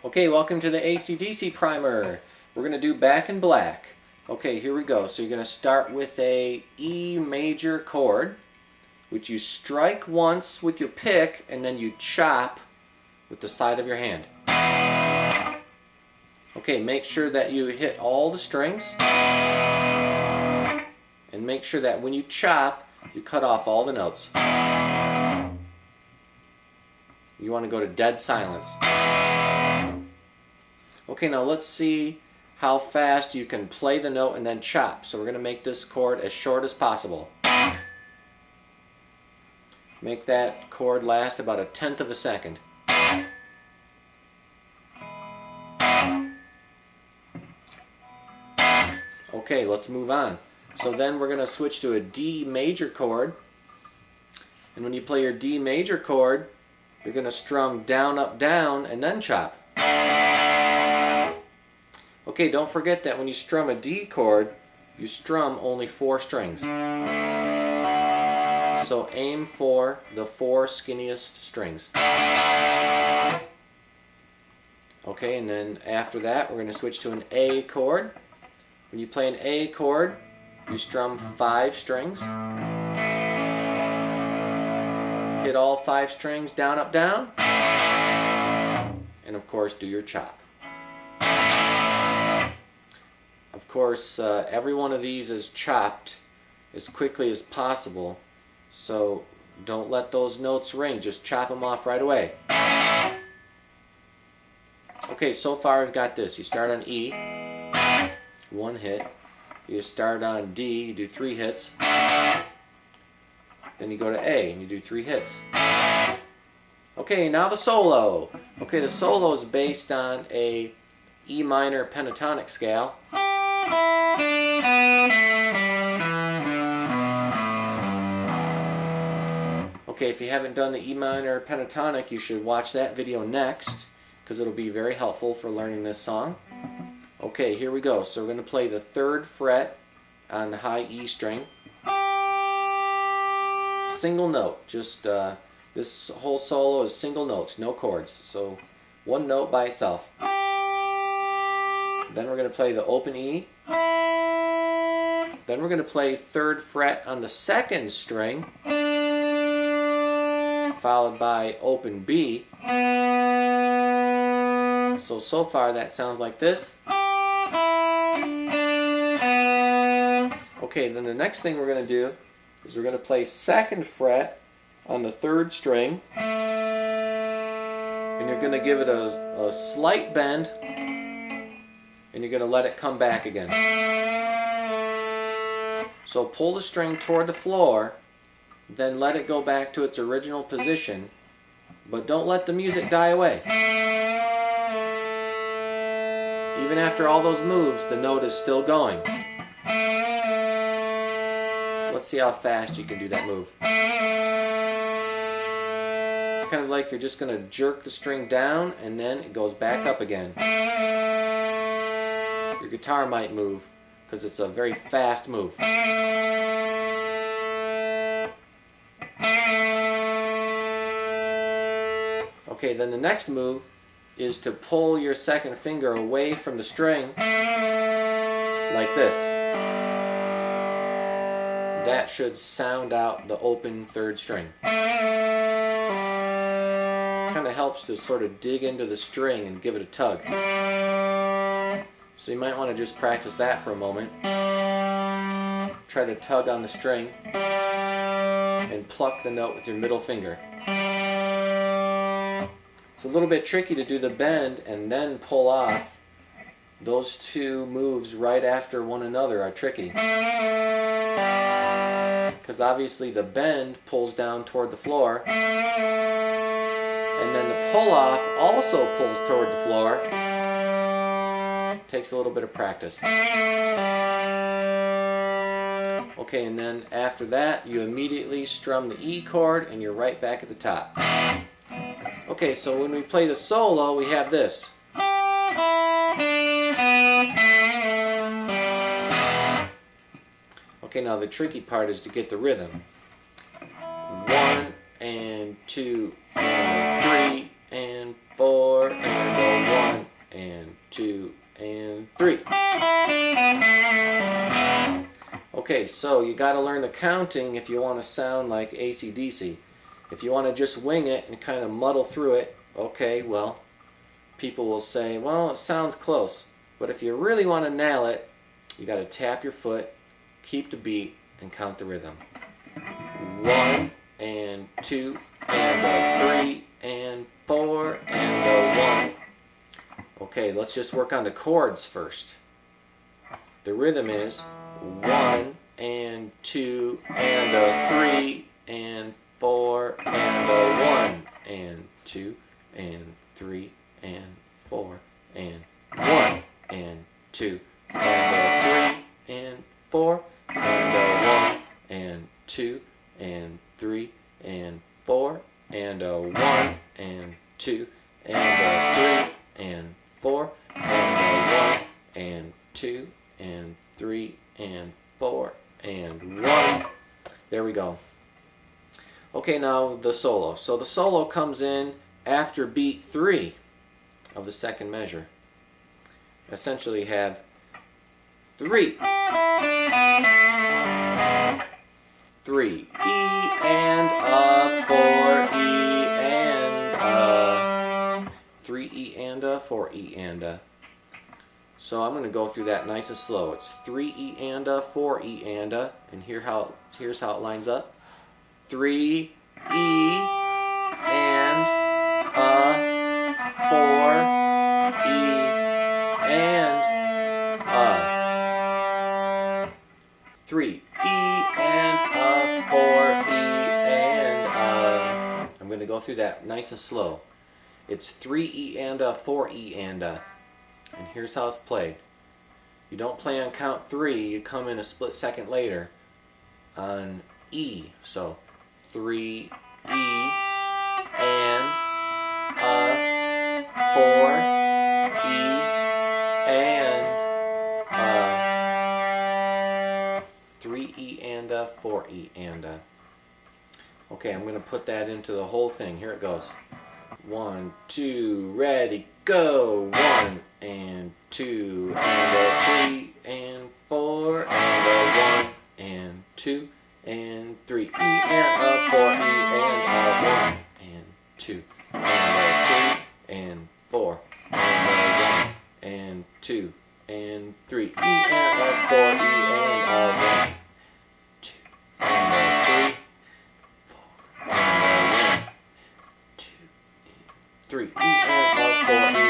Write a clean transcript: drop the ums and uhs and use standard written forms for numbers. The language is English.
Okay, welcome to the ACDC primer. We're going to do Back in Black. Okay, here we go. So you're going to start with a E major chord, which you strike once with your pick, and then you chop with the side of your hand. Okay, make sure that you hit all the strings, and make sure that when you chop, you cut off all the notes. You want to go to dead silence. Okay, now let's see how fast you can play the note and then chop. So we're going to make this chord as short as possible. Make that chord last about 1/10 of a second. Okay, let's move on. So then we're going to switch to a D major chord. And when you play your D major chord, you're going to strum down, up, down, and then chop. Okay, don't forget that when you strum a D chord, you strum only 4 strings. So aim for the 4 skinniest strings. Okay, and then after that, we're going to switch to an A chord. When you play an A chord, you strum 5 strings. Hit all 5 strings, down, up, down. And of course, do your chop. Of course, every one of these is chopped as quickly as possible, so don't let those notes ring, just chop them off right away. Okay, so far we've got this. You start on E, 1 hit. You start on D, you do 3 hits. Then you go to A and you do 3 hits. Okay, now the solo. Okay, the solo is based on a E minor pentatonic scale. Okay, if you haven't done the E minor pentatonic, you should watch that video next, because it'll be very helpful for learning this song. Okay, here we go. So we're going to play the 3rd fret on the high E string. Single note, just this whole solo is single notes, no chords. So 1 note by itself. Then we're going to play the open E. Then we're going to play 3rd fret on the 2nd string, followed by open B. So far that sounds like this. Okay, then the next thing we're going to do is we're going to play 2nd fret on the 3rd string, and you're going to give it a slight bend, and you're going to let it come back again. So pull the string toward the floor, then let it go back to its original position, but don't let the music die away. Even after all those moves, the note is still going. Let's see how fast you can do that move. It's kind of like you're just going to jerk the string down and then it goes back up again. Your guitar might move because it's a very fast move. Okay, then the next move is to pull your 2nd finger away from the string like this. That should sound out the open 3rd string. Kind of helps to sort of dig into the string and give it a tug. So you might want to just practice that for a moment. Try to tug on the string and pluck the note with your middle finger. It's a little bit tricky to do the bend and then pull off. Those 2 moves right after one another are tricky. Because obviously the bend pulls down toward the floor, and then the pull off also pulls toward the floor. Takes a little bit of practice. Okay, and then after that you immediately strum the E chord and you're right back at the top. Okay, so when we play the solo, we have this. Okay, now the tricky part is to get the rhythm. 1 and 2 and 3 and 4 and a 1 so you got to learn the counting if you want to sound like ACDC. If you want to just wing it and kind of muddle through it, okay, well, people will say, well, it sounds close. But if you really want to nail it, you got to tap your foot, keep the beat, and count the rhythm. 1 and 2 and a 3 and 4 and a 1. Okay, let's just work on the chords first. The rhythm is 1 and 2 and a 3 and 4 and a 1 and 2 and 3 and 4 and 1 and 2 and a 3 and 4 and a 1 and 2 and 3 and 4 and a 1 and 2 and a 3 and 4 and a 1 and 2 and 3 and 4 and 1. There we go. Okay, now the solo. So the solo comes in after beat 3 of the second measure. Essentially have 3, 3, E and a, 4 E and a, 3 E and a, 4 E and a. So I'm going to go through that nice and slow. It's 3 E and a, 4 E and a, and here's how it lines up. 3 E and a, 4 E and a, 3 E and a, 4 E and a. I'm going to go through that nice and slow. It's 3 E and a, 4 E and a. And here's how it's played. You don't play on count 3, you come in a split second later on E. So 3 E and a, 4 E and a, 3 E and a, 4 E and a. Okay, I'm going to put that into the whole thing. Here it goes. 1, 2, ready, go. 1 and 2 and a 3 and 4 and a 1 and 2 and 3 E and a, 4 E and a, 1 and 2 and a 3 and 4 and a 1 and 2 and 3 E and a, 4 E and a, 1, 2 and a 3, 4 and a 1, 2 and 3 E and a, 4 E